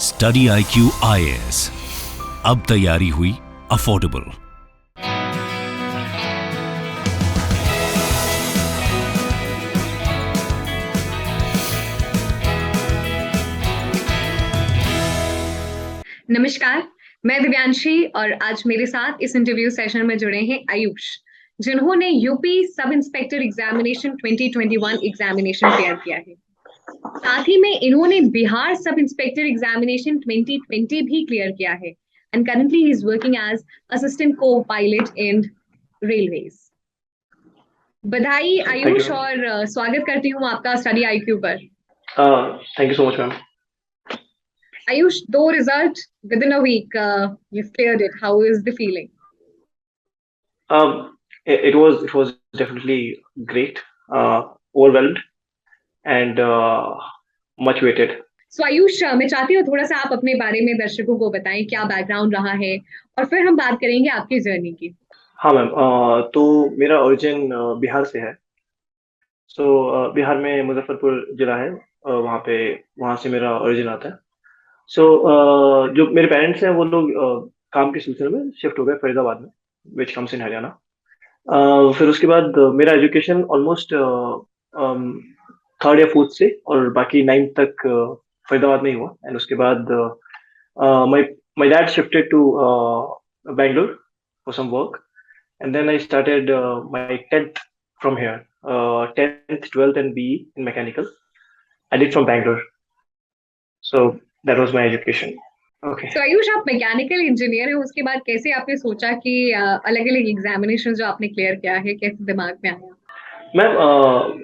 Study IQ IAS, अब तैयारी हुई अफोर्डेबल। नमस्कार, मैं दिव्यांशी और आज मेरे साथ इस इंटरव्यू सेशन में जुड़े हैं आयुष, जिन्होंने UP sub inspector examination 2021 examination clear किया है। साथ ही में इन्होंने बिहार सब इंस्पेक्टर एग्जामिनेशन 2020 भी क्लियर किया है and currently he is working as assistant co pilot in railways. बधाई थैंक आयुष यू। और स्वागत करती हूँ आपका स्टडी IQ पर। Thank you so much ma'am. Ayush, though result within a week, you've cleared it. How is the feeling? It was definitely great, overwhelmed and much waited. So Ayush, मैं चाहती हूँ थोड़ा सा आप अपने बारे में दर्शकों को बताएं, क्या बैकग्राउंड रहा है और फिर हम बात करेंगे आपकी जर्नी की। हाँ मैम, तो मेरा ओरिजिन बिहार से है। सो बिहार में मुजफ्फरपुर जिला है, वहाँ से मेरा ओरिजिन आता है। सो जो मेरे पेरेंट्स हैं वो लोग काम के सिलसिले में शिफ्ट हो गए फरीदाबाद में, विच कम्स इन हरियाणा। फिर उसके बाद मेरा एजुकेशन ऑलमोस्ट थर्ड या फोर्थ से और बाकी नाइन्थ तक फरीदाबाद में ही हुआ। एंड उसके बाद my my dad shifted to Bangalore for some work, and then I started my 10th from here. 10th 12th and BE in mechanical I did from Bangalore. So that was my education. Okay. So Ayush, आप mechanical engineer हैं, उसके बाद कैसे आपने सोचा कि अलग अलग एग्जामिनेशन जो आपने क्लियर किया है, कैसे दिमाग में आया? मैम,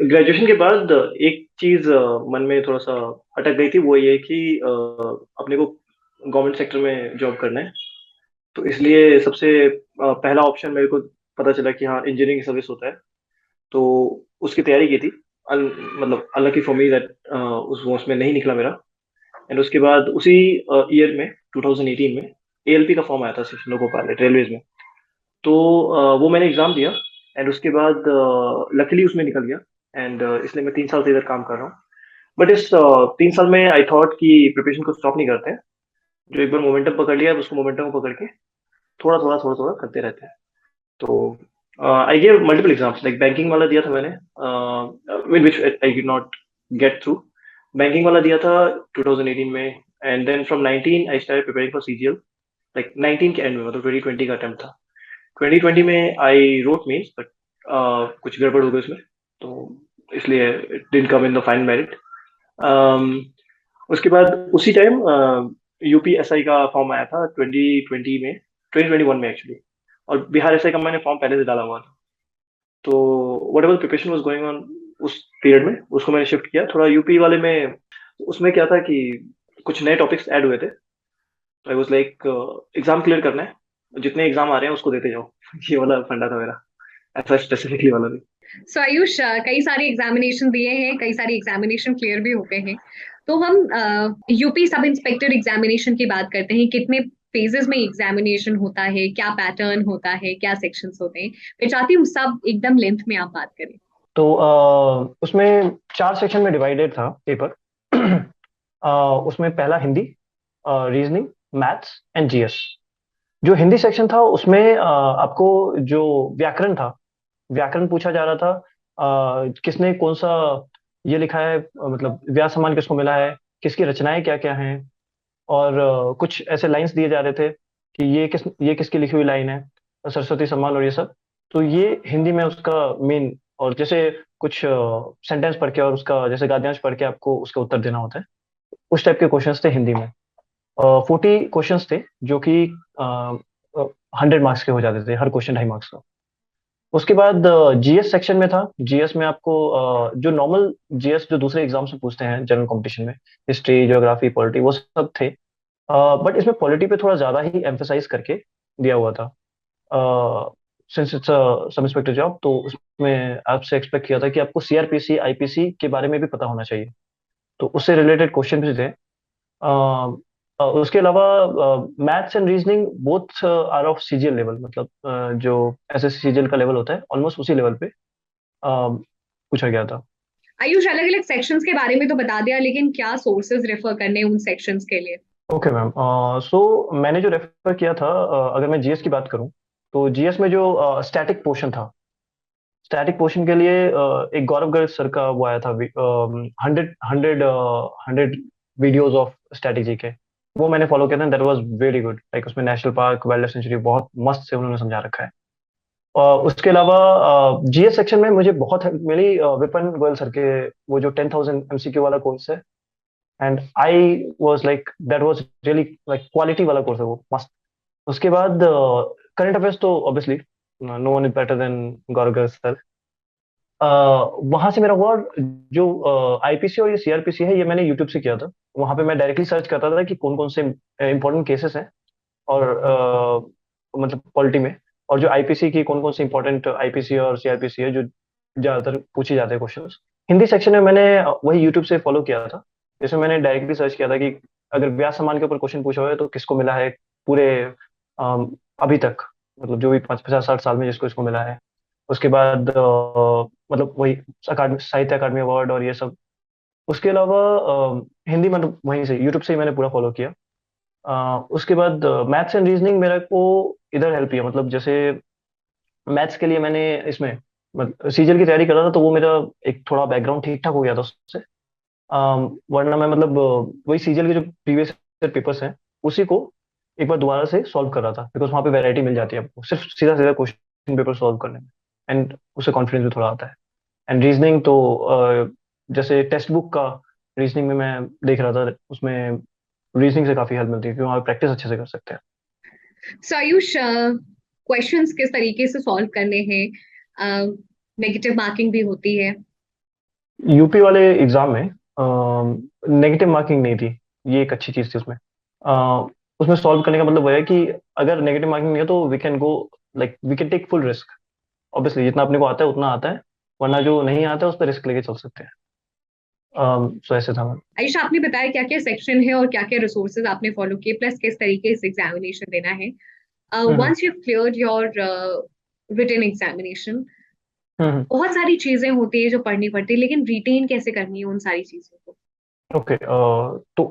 ग्रेजुएशन के बाद एक चीज मन में थोड़ा सा अटक गई थी, वो ये कि अपने को गवर्नमेंट सेक्टर में जॉब करना है। तो इसलिए सबसे पहला ऑप्शन मेरे को पता चला कि हाँ, इंजीनियरिंग सर्विस होता है, तो उसकी तैयारी की थी। मतलब अनलकी फॉर मी दैट उसमें नहीं निकला मेरा। एंड उसके बाद उसी ईयर में 2018 में ALP का फॉर्म आया था सेक्शन लोको पायलट रेलवेज में। तो वो मैंने एग्जाम दिया एंड उसके बाद लकीली उसमें निकल गया। एंड इसलिए मैं 3 साल से इधर काम कर रहा हूँ। बट इस 3 साल में आई थॉट कि प्रिपरेशन को स्टॉप नहीं करते हैं। जो एक बार मोमेंटम पकड़ लिया उसको मोमेंटम को पकड़ के थोड़ा थोड़ा करते रहते हैं। तो I gave multiple exams, like banking वाला दिया था मैंने, with which I did not get through. Banking वाला दिया था 2018 में। And then from 19 I started preparing for CGL, like 19 के एंड में, मतलब 2020 का अटेम्प्ट था। 2020 में आई रोट मेंस, बट कुछ गड़बड़ हो गई उसमें, तो इसलिए it didn't come in the final merit. उसके बाद उसी टाइम UP SI का फॉर्म आया था 2020 में, 2021 में एक्चुअली। और बिहार SI का मैंने फॉर्म पहले से डाला हुआ था। तो what ever preparation was going on उस पीरियड में, उसको मैंने शिफ्ट किया थोड़ा यूपी वाले में। उसमें क्या था कि कुछ नए टॉपिक्स ऐड हुए थे, तो आई वाज लाइक एग्जाम क्लियर करना है, जितने एग्जाम आ रहे हैं उसको देते जाओ। ये वाला फंडा था मेरा, ऐसा स्पेसिफिकली वाला भी। सो आयुष, कई सारे एग्जामिनेशन दिए हैं, कई सारे एग्जामिनेशन क्लियर भी होते हैं। तो हम यूपी सब इंस्पेक्टर एग्जामिनेशन की बात करते हैं। कितने फेजेस में एग्जामिनेशन होता है, क्या पैटर्न होता है, क्या सेक्शंस होते हैं? मैं चाहती हूँ सब एकदम लेंथ में आप बात करें। तो उसमें 4 सेक्शन में डिवाइडेड था पेपर। उसमें पहला Hindi, reasoning, maths and GS। जो हिंदी सेक्शन था उसमें आपको जो व्याकरण पूछा जा रहा था। किसने कौन सा ये लिखा है, मतलब व्यास सम्मान किसको मिला है, किसकी रचनाएं क्या क्या हैं, और कुछ ऐसे लाइंस दिए जा रहे थे कि ये किसकी लिखी हुई लाइन है, सरस्वती सम्मान और ये सब। तो ये हिंदी में उसका मेन, और जैसे कुछ सेंटेंस पढ़ के और उसका जैसे गाद्यांश पढ़ के आपको उसका उत्तर देना होता है। उस टाइप के क्वेश्चंस थे हिंदी में। 40 क्वेश्चंस थे जो कि 100 मार्क्स के हो जाते थे, हर क्वेश्चन 2.5 मार्क्स का। उसके बाद GS सेक्शन में था। GS में आपको जो नॉर्मल GS जो दूसरे एग्जाम से पूछते हैं जनरल कंपटीशन में, हिस्ट्री, ज्योग्राफी, पॉलिटी, वो सब थे। बट इसमें पॉलिटी पे थोड़ा ज्यादा ही एम्फेसाइज करके दिया हुआ था। Since it's sub inspector job, तो उसमें आपसे एक्सपेक्ट किया था कि आपको CRPC IPC के बारे में भी पता होना चाहिए। तो उससे रिलेटेड क्वेश्चन भी थे। उसके अलावा maths and reasoning both are of CGL level, मतलब जो SSC CGL का लेवल होता है ऑलमोस्ट उसी लेवल पे पूछा गया था। आयुष, अलग अलग सेक्शंस के बारे में तो बता दिया, लेकिन क्या सोर्सेज रेफर करने उन सेक्शंस के लिए? ओके मैम, सो मैंने जो रेफर किया था, अगर मैं जीएस की बात करूं, तो जीएस में जो स्टैटिक पोर्शन था, स्टैटिक पोर्शन के लिए एक गौरव गर्ग सर का वो आया था, 100 वीडियोज ऑफ स्ट्रेटेजी के। वो मैंने फॉलो किया था, that was very good. Like उसमें national park, wildlife sanctuary बहुत मस्त से उन्होंने समझा रखा है। उसके अलावा जीएस सेक्शन में मुझे बहुत हेल्प मिली विपिन गोयल सर के, वो जो 10,000 एमसीक्यू वाला कोर्स है। And I was like that was really like quality वाला कोर्स है वो, मस्त। उसके बाद करंट अफेयर्स तो obviously no one is better than Gaurav Garg sir. वहां से मेरा हुआ। जो आईपीसी और ये सीआरपीसी है, ये मैंने यूट्यूब से किया था। वहां पे मैं डायरेक्टली सर्च करता था कि कौन कौन से इंपॉर्टेंट केसेस हैं, और मतलब पॉलिटी में, और जो आईपीसी की कौन कौन से इंपॉर्टेंट आईपीसी और सीआरपीसी है जो ज्यादातर पूछे जाते हैं क्वेश्चंस। हिंदी सेक्शन में मैंने वही यूट्यूब से फॉलो किया था, जिसमें मैंने डायरेक्टली सर्च किया था कि अगर ब्याज सम्मान के ऊपर क्वेश्चन पूछा हुआ है तो किसको मिला है पूरे अभी तक, मतलब जो भी 50-60 साल में जिसको इसको मिला है। उसके बाद मतलब वही अकादमी, साहित्य अकादमी अवार्ड और ये सब। उसके अलावा हिंदी मतलब वहीं से यूट्यूब से ही मैंने पूरा फॉलो किया। उसके बाद मैथ्स एंड रीजनिंग मेरे को इधर हेल्प किया, मतलब जैसे मैथ्स के लिए मैंने इसमें मतलब सीजीएल की तैयारी कर रहा था, तो वो मेरा एक थोड़ा बैकग्राउंड ठीक ठाक हो गया था उससे। वरना मैं मतलब वही सीजीएल के जो प्रीवियस पेपर्स हैं उसी को एक बार दोबारा से सॉल्व कर रहा था, बिकॉज वहाँ पे वैरायटी मिल जाती है आपको सिर्फ सीधा सीधा क्वेश्चन पेपर सॉल्व करने में। एंड उससे कॉन्फिडेंस भी थोड़ा आता है। एंड रीजनिंग तो जैसे टेक्स्ट बुक का रीजनिंग में मैं देख रहा था, उसमें रीजनिंग से काफी हेल्प मिलती है, क्योंकि वहाँ प्रैक्टिस अच्छे से कर सकते हैं। सो आयुष, क्वेश्चंस किस तरीके से सॉल्व करने हैं? नेगेटिव मार्किंग भी होती है। यूपी वाले एग्जाम में नेगेटिव मार्किंग नहीं थी, ये एक अच्छी चीज थी उसमें। उसमें सॉल्व करने का मतलब वो है कि अगर नेगेटिव मार्किंग नहीं है तो we can go, like we can take full risk. Obviously जितना अपने को आता है उतना आता है, वरना जो नहीं आता है उस पर रिस्क लेके चल सकते हैं। सो ऐसे था। आयुष, आपने बताया क्या क्या सेक्शन है और क्या क्या रिसोर्सेज आपने फॉलो किए, प्लस किस तरीके से एग्जामिनेशन देना है। Hmm once you cleared your written examination, hmm बहुत सारी चीजें होती है जो पढ़नी पड़ती है, लेकिन रिटेन कैसे करनी है उन सारी चीजों को? ओके, तो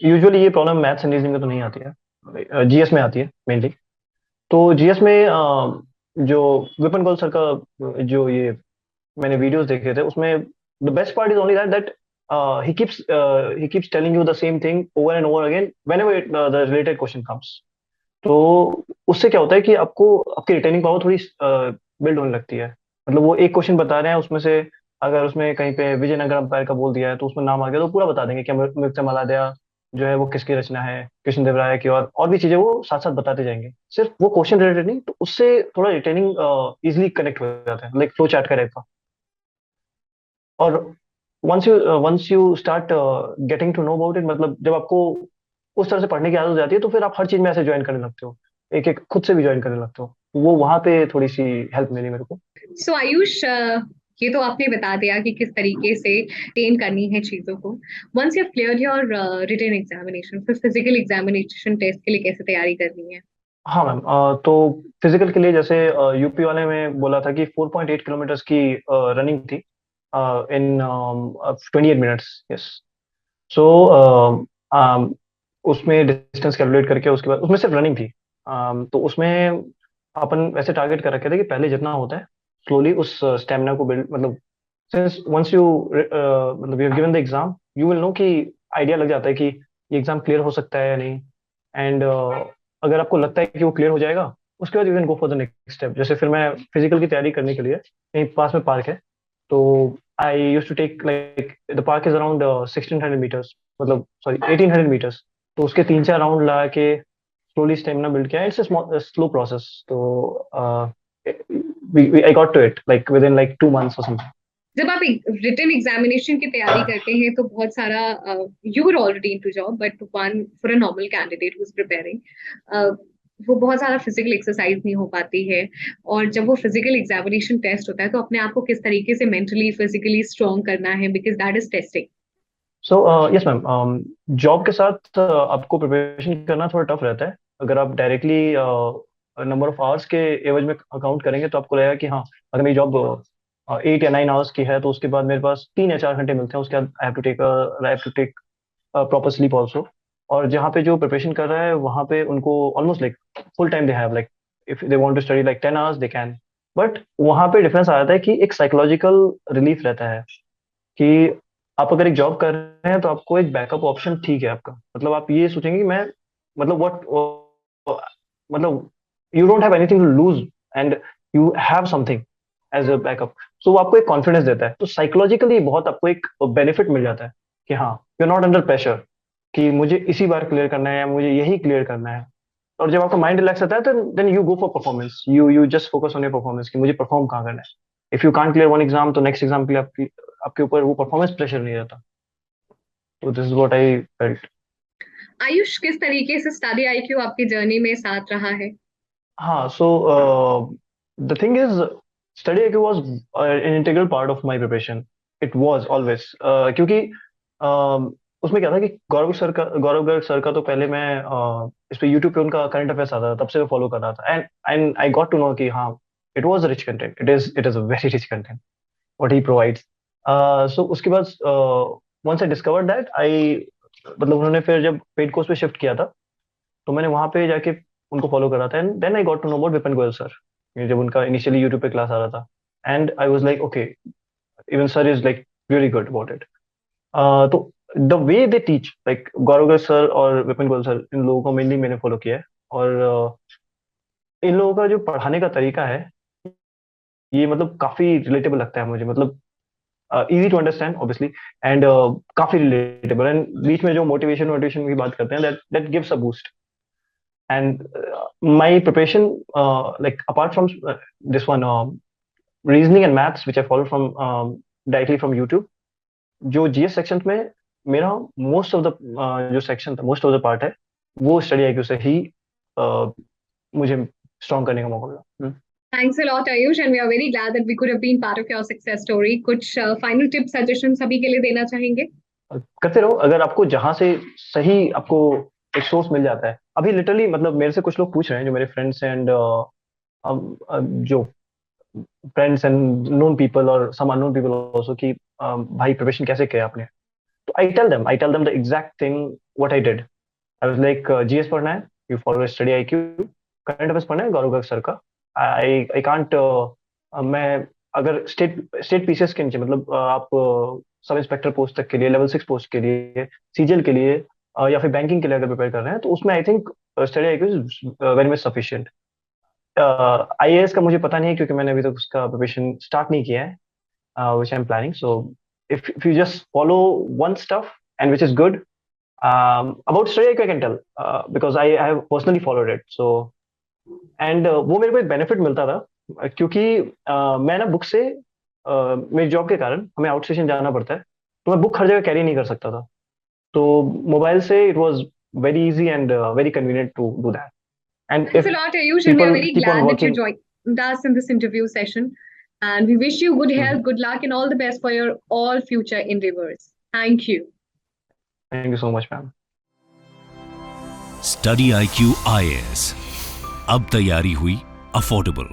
यूजुअली ये प्रॉब्लम मैथ्स एंड रीजनिंग में तो नहीं आती है, जीएस में आती है मेनली। तो जीएस में जो विपिन गोयल सर का जो ये मैंने वीडियोस देखे थे, उसमें the best part is only that that he keeps telling you the same thing over and over again whenever the related question comes. तो उससे क्या होता है कि आपको आपकी रिटेनिंग पावर थोड़ी बिल्ड होने लगती है। मतलब वो एक क्वेश्चन बता रहे हैं, उसमें से अगर उसमें कहीं पे विजयनगर अंपायर का बोल दिया है तो उसमें नाम आ गया तो पूरा बता देंगे कि मृत्युंजय जो है वो किसकी रचना है, कृष्णदेवराय की, और भी चीजें वो साथ साथ बताते जाएंगे। सिर्फ वो क्वेश्चन रिलेटेड नहीं, तो उससे थोड़ा रिटेनिंग इजिली कनेक्ट हो जाता है, लाइक फ्लो चार्ट का टाइप का। और once you start getting to know about it, मतलब जब आपको उस तरह से पढ़ने की आदत हो जाती है, तो फिर आप हर चीज में ऐसे ज्वाइन करने लगते हो, एक एक खुद से भी ज्वाइन करने लगते हो। वो वहां पे थोड़ी सी हेल्प मिली मेरे को। सो आयुष, ये तो आपने बता दिया कि किस तरीके से टेन करनी है चीजों को। Once you clear your written examination, फिर फिजिकल एग्जामिनेशन टेस्ट के लिए कैसे तैयारी करनी है? हाँ मैम, तो फिजिकल के लिए जैसे यूपी वाले में बोला था कि 4.8 किलोमीटर की रनिंग थी इन 28 मिनट्स। यस। सो उसमें डिस्टेंस कैलकुलेट करके उसके बाद उसमें सिर्फ रनिंग थी। तो उसमें अपन वैसे टारगेट कर रखे थे कि पहले जितना होता है स्लोली उस स्टेमिना को बिल्ड, मतलब सिंस वंस यू मतलब you given the exam, you will know कि आइडिया लग जाता है कि ये एग्जाम क्लियर हो सकता है या नहीं। एंड अगर आपको लगता है कि वो क्लियर हो जाएगा, उसके बाद you can go for the next step. जैसे फिर मैं फिजिकल की तैयारी करने के लिए कहीं पास में पार्क है, तो I use to take like the park is around 1600 metres, मतलब सॉरी 1800 मीटर्स। तो उसके 3-4 राउंड लगा के स्लोली स्टेमिना बिल्ड किया। It's slow process. तो I got to it like with in like 2 months और समथिंग। जब आप रिटन एग्जामिनेशन की तैयारी करते हैं तो बहुत सारा, you are already into job, but one for a normal candidate who is preparing, वो बहुत सारा फिजिकल एक्सरसाइज नहीं हो पाती है। और जब वो फिजिकल एग्जामिनेशन टेस्ट होता है तो अपने आप को किस तरीके से मेंटली फिजिकली स्ट्रॉन्ग करना है, because that is testing. So yes ma'am, job के साथ आपको प्रिपरेशन करना थोड़ा टफ रहता है। अगर आप डायरेक्टली नंबर ऑफ आवर्स के एवज में अकाउंट करेंगे तो आपको लगेगा कि हाँ, अगर मेरी जॉब 8 या 9 आवर्स की है तो उसके बाद मेरे पास 3 या 4 घंटे मिलते हैं, उसके बाद I have to take proper sleep also. और जहाँ पे जो प्रिपरेशन कर रहा है वहाँ पे उनको almost like full time they have, like if they want to study like 10 hours they can. But वहाँ पे डिफरेंस आ जाता है कि एक साइकोलॉजिकल रिलीफ रहता है कि आप अगर एक जॉब कर रहे हैं तो आपको एक बैकअप ऑप्शन ठीक है आपका, मतलब आप ये सोचेंगे कि मैं मतलब मतलब you don't have anything to lose and you have something as a backup. So वो आपको एक कॉन्फिडेंस देता है, तो साइकोलॉजिकली बहुत आपको एक बेनिफिट मिल जाता है कि हाँ, you are not under pressure कि मुझे इसी बार क्लियर करना है या मुझे यही क्लियर करना है। और जब आपका माइंड रिलैक्स रहता है तो then you go for performance, you just focus on your performance कि मुझे परफॉर्म कहाँ करना है। If you can't clear one exam तो नेक्स्ट एग्जाम के लिए आपके ऊपर वो परफॉर्मेंस प्रेशर नहीं रहता। तो this is what I felt. Ayush, किस तरीके से स्टडी आईक्यू आपकी जर्नी में साथ रहा है? हाँ, so the thing is study IQ was an integral part of my preparation. It was always, क्योंकि उसमें क्या था कि गौरव गर्ग सर का तो पहले मैं इस पे यूट्यूब पे उनका करंट अफेयर्स आता था, तब से मैं फॉलो कर रहा था and I got to know कि हाँ, it was rich content, it is a very rich content what he provides. So उसके बाद once I discovered that I, मतलब उन्होंने फिर जब पेड कोर्स पे शिफ्ट किया था तो मैंने वहां पे जाके उनको फॉलो करा था and then I got to know about Vipin Goyal sir, जब उनका इनिशियली यूट्यूब पे क्लास आ रहा था and I was like okay, even sir is like really good about it. तो the way they teach, like Gaurav sir और विपिन गोयल सर, इन लोगों को मेनली मैंने फॉलो किया है। और इन लोगों का जो पढ़ाने का तरीका है ये मतलब काफी रिलेटेबल लगता है मुझे, मतलब easy to understand obviously and काफी रिलेटेबल, एंड बीच में जो मोटिवेशन की बात करते हैं that that gives a boost. And my preparation like apart from this one reasoning and maths which I follow from directly from YouTube, जो GS section में मेरा मोस्ट ऑफ द जो सेक्शन था, मोस्ट ऑफ द पार्ट है वो study IQ से ही मुझे strong करने का मौका मिला। Thanks a lot, Ayush, and we are very glad that we could have been part of your success story. कुछ final tips, suggestions सभी के लिए देना चाहेंगे? करते रहो, अगर आपको जहां से सही आपको एक सोर्स मिल जाता है। अभी लिटरली मतलब मेरे से कुछ लोग पूछ रहे हैं जो मेरे फ्रेंड्स एंड जो फ्रेंड्स एंड नोन पीपल और सम अननोन पीपल आल्सो कि भाई प्रिपरेशन कैसे किया आपने। तो I tell them the exact thing what I did. I was like GS पढ़ना है, you follow Study IQ. Current affairs पढ़ना है गौरव गर्ग सर का। आई कांट, मैं अगर स्टेट पीसीएस के नीचे मतलब आप सब इंस्पेक्टर पोस्ट तक के लिए, लेवल 6 पोस्ट के लिए, सीजीएल के लिए या फिर बैंकिंग के लिए अगर प्रिपेयर कर रहे हैं तो उसमें I think study IQ is very much sufficient. IAS का मुझे पता नहीं है क्योंकि मैंने अभी तक उसका प्रिपरेशन स्टार्ट नहीं किया है, which I'm planning. So if you just follow one stuff and which is good, about study I can tell because I have personally followed it. So and वो मेरे को एक बेनिफिट मिलता था क्योंकि मैं ना बुक से मेरी जॉब के कारण हमें आउट स्टेशन जाना पड़ता है, तो मैं बुक हर जगह कैरी नहीं कर सकता था। तो मोबाइल से it was very easy and very convenient to do that. And Thanks इफ a lot, Ayush, and we are people very keep on glad that you working, joined us in this interview session. And we wish you good health, good luck, and all the best for your all future endeavors. Thank you. thank you so much, ma'am. Study IQ IAS, अब तैयारी हुई affordable.